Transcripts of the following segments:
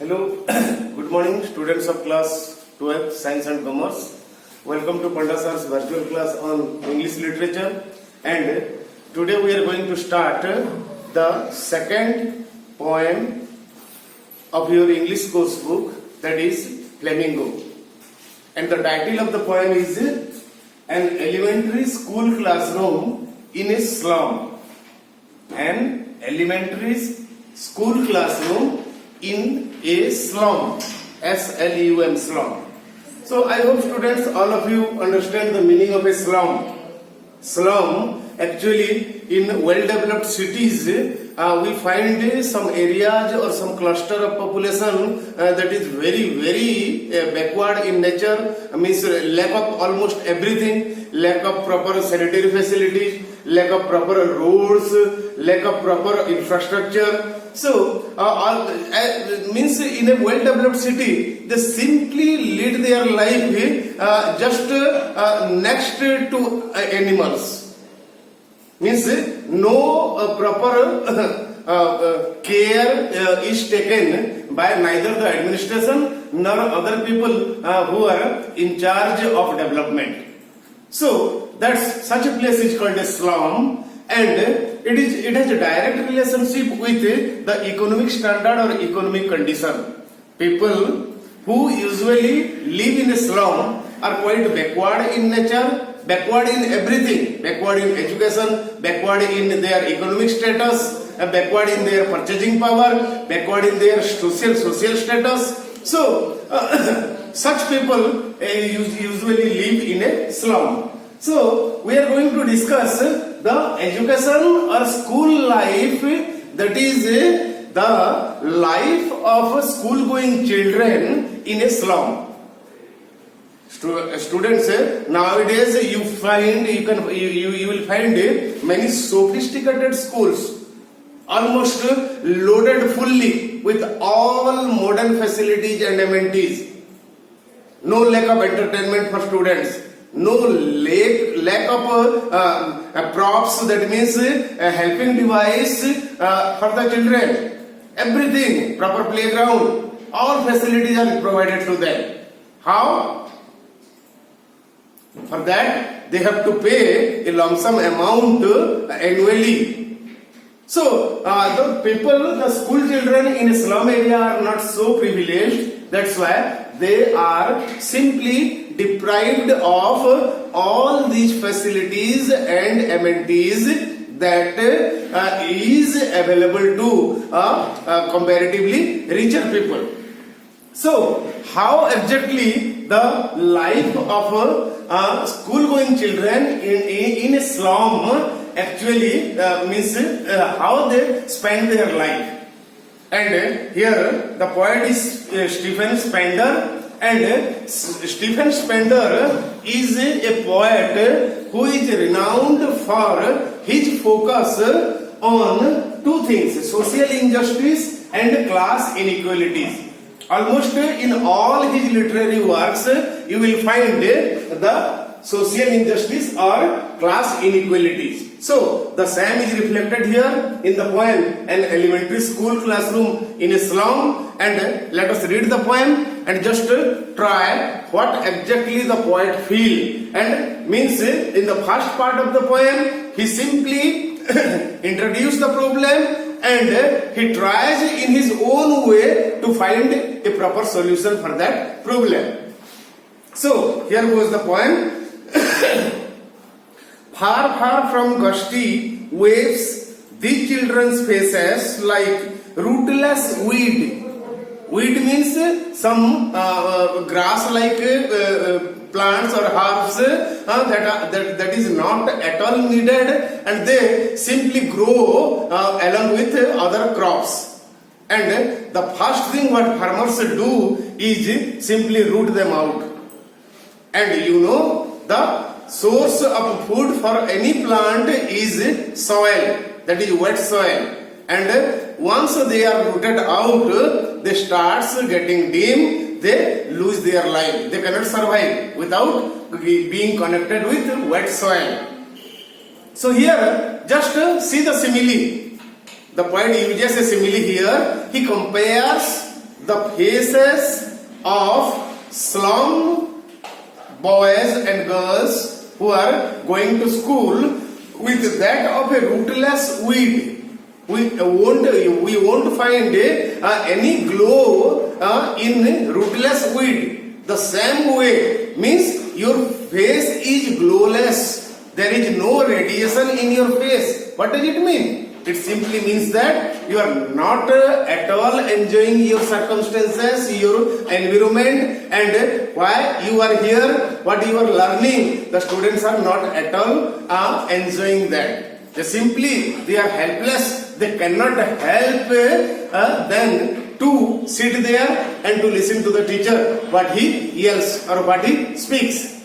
Hello, good morning students of class 12 Science and Commerce. Welcome to Panda Sir's virtual class on English literature, and today we are going to start the second poem of your English course book, that is Flamingo. And the title of the poem is An Elementary School Classroom in a Slum. An elementary school classroom in a slum, S-L-U-M, slum. So I hope students, all of you understand the meaning of a slum. Slum, actually in well-developed cities, we find some areas or some cluster of population that is very backward in nature, means lack of almost everything, lack of proper sanitary facilities, lack of proper roads, lack of proper infrastructure. So, means in a well-developed city, they simply lead their life just next to animals. Means no proper care is taken by neither the administration nor other people who are in charge of development. So that's such a place is called a slum, and it has a direct relationship with the economic standard or economic condition. People who usually live in a slum are quite backward in nature, backward in everything, backward in education, backward in their economic status, backward in their purchasing power, backward in their social status. So such people usually live in a slum. So we are going to discuss the education or school life, that is the life of school going children in a slum. Students, nowadays you will find many sophisticated schools, almost loaded fully with all modern facilities and amenities. No lack of entertainment for students, no lack of props, that means helping device for the children. Everything, proper playground, all facilities are provided to them. How? For that, they have to pay a lump sum amount annually. So, the school children in a slum area are not so privileged. That's why they are simply deprived of all these facilities and amenities that is available to comparatively richer people. So, how exactly the life of school-going children in a slum actually means how they spend their life. And here the poet is Stephen Spender, and Stephen Spender is a poet who is renowned for his focus on two things: social injustice and class inequalities. Almost in all his literary works, you will find the social injustice or class inequalities. So, the same is reflected here in the poem, An Elementary School Classroom in a Slum. And let us read the poem and just try what exactly the poet feels. And means in the first part of the poem, he simply introduces the problem, and he tries in his own way to find a proper solution for that problem. So, here goes the poem. Far from gusty waves, these children's faces like rootless weed. Weed means some grass-like plants or herbs that is not at all needed, and they simply grow along with other crops. And the first thing what farmers do is simply root them out. And you know, the source of food for any plant is soil, that is wet soil. And once they are rooted out, they start getting dim, they lose their life. They cannot survive without being connected with wet soil. So here, just see the simile. The poet uses a simile here. He compares the the faces of slum boys and girls who are going to school with that of a rootless weed. We won't find any glow in rootless weed. The same way means your face is glowless. There is no radiation in your face. What does it mean? It simply means that you are not at all enjoying your circumstances, your environment, and why you are here, what you are learning. The students are not at all enjoying that. They are helpless. They cannot help then to sit there and to listen to the teacher, what he yells or what he speaks.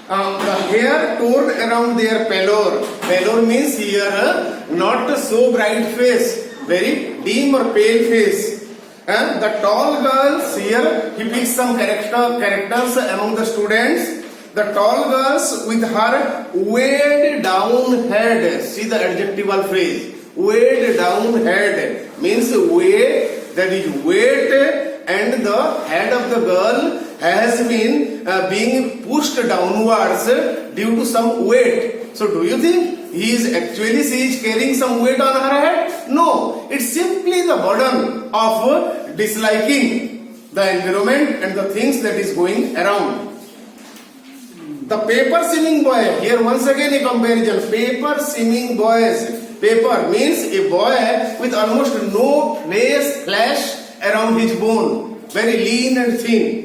The hair torn around their pallor. Pallor means here not so bright face, very dim or pale face. And the tall girls here, he picks some characters among the students. The tall girls with her weighed down head. See the adjectival phrase. Weighed down head means weight, that is weight, and the head of the girl has been being pushed downwards due to some weight. So do you think she is carrying some weight on her head? No, it's simply the burden of disliking the environment and the things that is going around. The paper seaming boy, here once again a comparison. Paper seaming boys. Paper means a boy with almost no flesh around his bone, very lean and thin.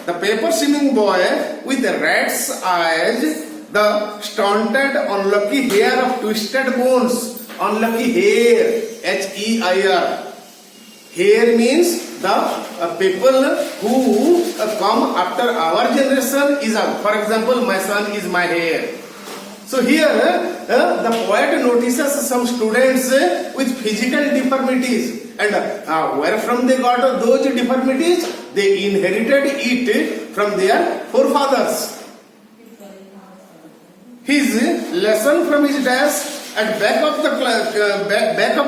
The paper seaming boy with the rat's eyes, the stunted, unlucky hair of twisted bones, unlucky hair, H-E-I-R. Hair means the people who come after our generation is, for example, my son is my hair. So here the poet notices some students with physical deformities, and where from they got those deformities? They inherited it from their forefathers. His lesson from his desk at back of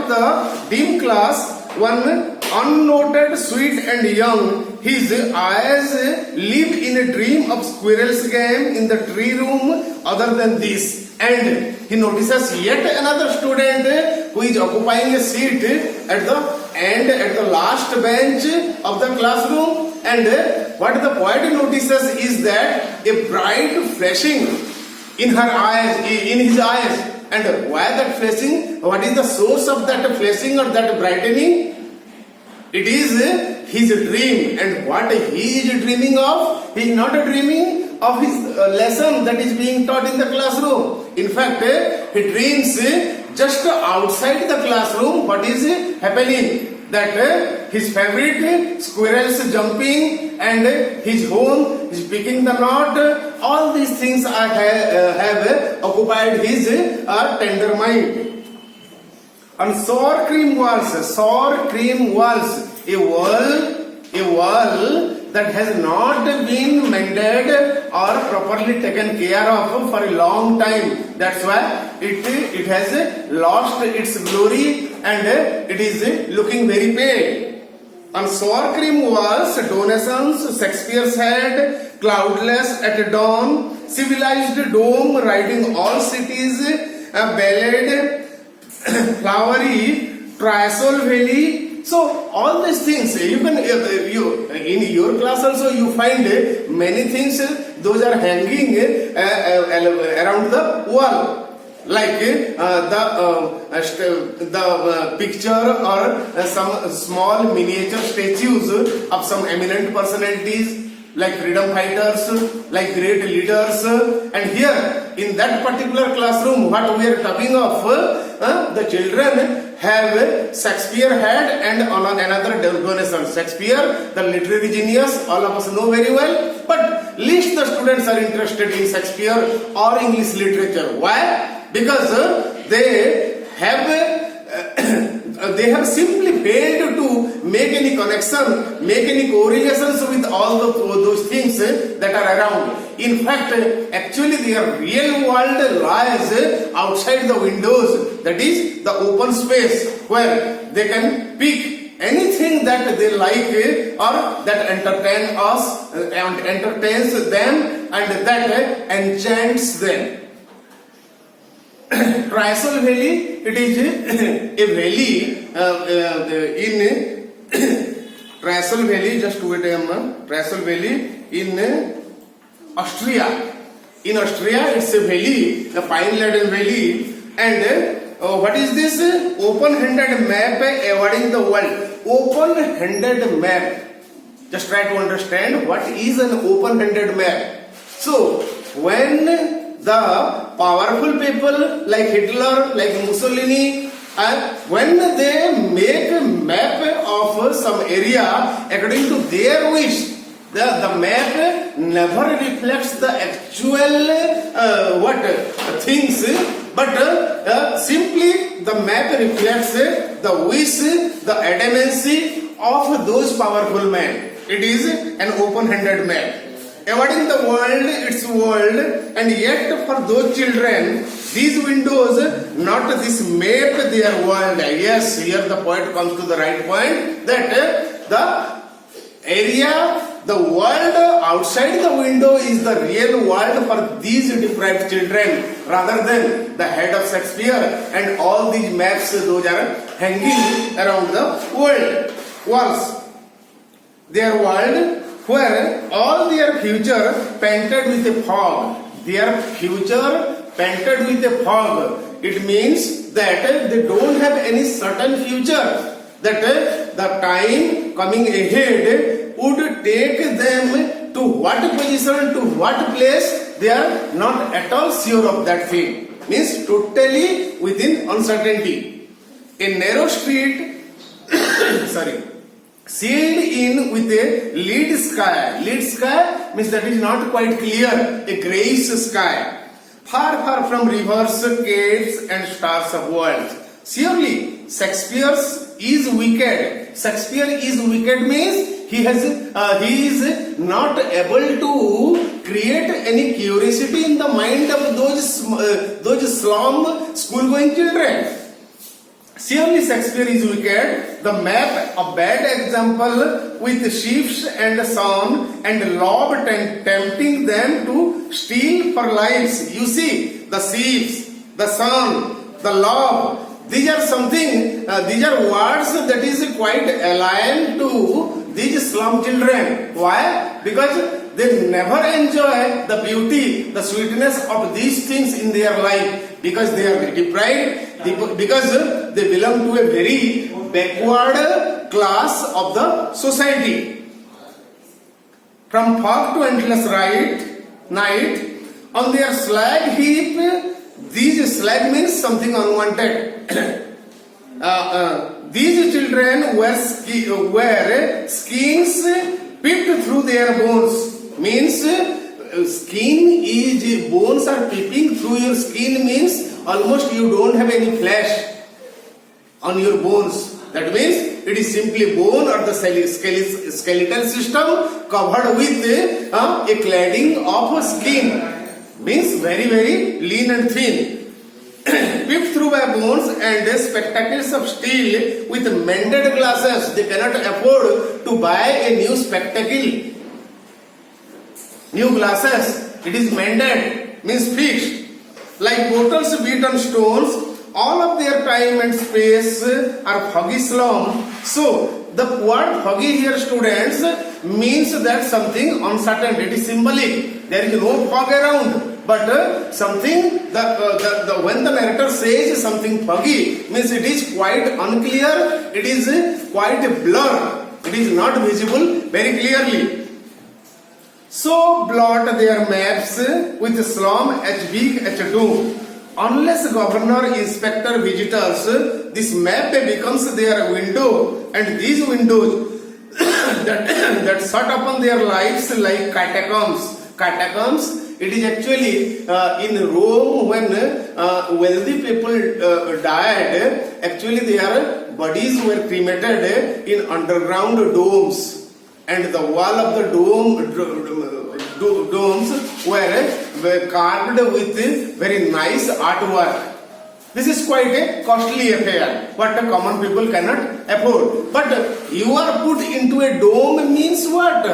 the dim class, one unnoted, sweet and young, his eyes live in a dream of squirrel's game in the tree room other than this. And he notices yet another student who is occupying a seat at the end, at the last bench of the classroom. And what the poet notices is that a bright flashing in her eyes, in his eyes. And why that flashing? What is the source of that flashing or that brightening? It is his dream. And what he is dreaming of? He is not dreaming of his lesson that is being taught in the classroom. In fact, he dreams just outside the classroom what is happening. That his favorite squirrels jumping and his home is picking the knot. All these things have occupied his tender mind. On sour cream walls, a wall that has not been mended or properly taken care of for a long time. That's why it has lost its glory and it is looking very pale. On sour cream walls, donations, Shakespeare's head, cloudless at dawn, civilized dome riding all cities, a ballad, flowery, Triasol Valley. So all these things you can in your class also you find many things. Those are hanging around the wall, like the picture or some small miniature statues of some eminent personalities, like freedom fighters, like great leaders. And here in that particular classroom, what we are talking of, the children have Shakespeare head and on another donation. Shakespeare, the literary genius, all of us know very well, but least the students are interested in Shakespeare or English literature. Why? Because they have simply failed to make any connection, make any correlations with all those things that are around. In fact, actually their real world lies outside the windows, that is the open space where they can pick anything that they like or that entertain us and entertains them and that enchants them. Triassol Valley, it is a valley in Triassol Valley, just wait a moment, Triassol Valley in Austria. In Austria, it's a valley, the pine-laden valley, and what is this? Open-handed map awarding the world. Open-handed map. Just try to understand what is an open-handed map. So, when the powerful people like Hitler, like Mussolini, when they make a map of some area according to their wish, the map never reflects the actual things, but simply the map reflects the wish, the adamancy of those powerful men. It is an open-handed map. Awarding the world its world, and yet for those children, these windows, not this map, their world. Yes, here the poet comes to the right point that the area, the world outside the window is the real world for these deprived children, rather than the head of Shakespeare and all these maps those are hanging around the walls. Their world where all their future painted with a fog. Their future painted with a fog. It means that they don't have any certain future. That the time coming ahead would take them to what position, to what place, they are not at all sure of that thing. Means totally within uncertainty. A narrow street, sealed in with a lead sky. Lead sky means that is not quite clear, a greyish sky. Far, far from rivers, caves and stars of worlds. Surely, Shakespeare is wicked. Shakespeare is wicked means he is not able to create any curiosity in the mind of those slum school-going children. Surely Shakespeare is wicked. The map, a bad example, with sheep and sun and lob tempting them to steal for lives. You see, the sheep, the sun, the lob, these are something, these are words that is quite alien to these slum children. Why? Because they never enjoy the beauty, the sweetness of these things in their life, because they are deprived, because they belong to a very backward class of the society. From fog to endless night, on their slag heap, these slag means something unwanted. These children wear skins peeped through their bones. Means skin is, bones are peeping through your skin means almost you don't have any flesh on your bones. That means it is simply bone or the skeletal system covered with a cladding of skin. Means very, very lean and thin. Peeped through by bones and spectacles of steel with mended glasses. They cannot afford to buy a new spectacle. New glasses. It is mended. Means fixed. Like bottles beat on stones, all of their time and space are foggy slum. So, the word foggy here, students, means that something uncertain. It is symbolic. There is no fog around. But something, when the narrator says something foggy, means it is quite unclear, it is quite a blur. It is not visible very clearly. So blot their maps with slum as big as a dome. Unless governor, inspector, visitors, this map becomes their window, and these windows that shut upon their lives like catacombs. Catacombs, it is actually in Rome when wealthy people died, actually their bodies were cremated in underground domes, and the wall of the domes were carved with very nice artwork. This is quite a costly affair, what the common people cannot afford. But you are put into a dome means what?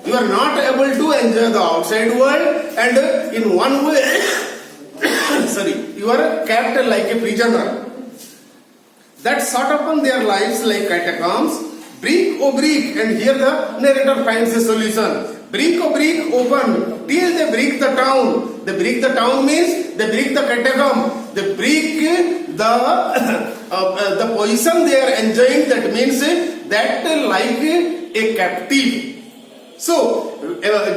You are not able to enjoy the outside world, and in one way, sorry, you are kept like a prisoner. That sort upon their lives like catacombs, brick o brick, and here the narrator finds a solution. Brick o brick open till they break the town. They break the town means they break the catacomb. They break the position they are enjoying. That means that like a captive. So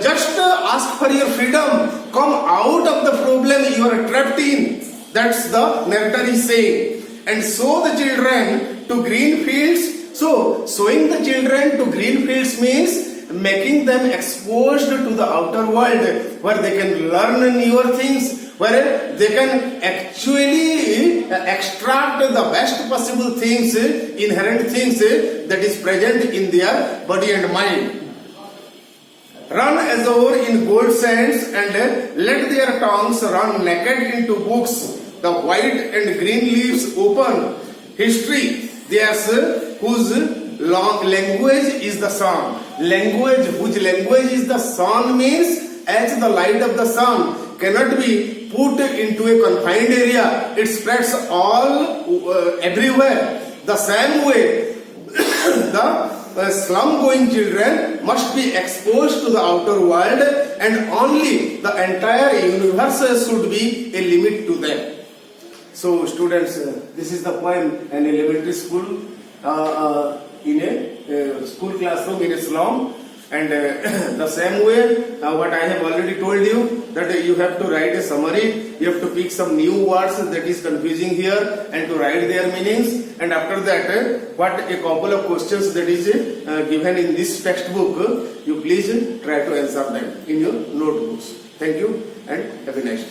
just ask for your freedom. Come out of the problem you are trapped in. That's the narrator is saying. And sow the children to green fields. So sowing the children to green fields means making them exposed to the outer world, where they can learn newer things, where they can actually extract the best possible things, inherent things that is present in their body and mind. Run azure in gold sands, and let their tongues run naked into books. The white and green leaves open history. Theirs whose language is the sun. Language, whose language is the sun means as the light of the sun cannot be put into a confined area. It spreads all everywhere. The same way, the slum-going children must be exposed to the outer world, and only the entire universe should be a limit to them. So, students, this is the poem. An elementary school in a school classroom in a slum, and the same way what I have already told you, that you have to write a summary, you have to pick some new words that is confusing here and to write their meanings, and after that what a couple of questions that is given in this textbook, you please try to answer them in your notebooks. Thank you and have a nice day.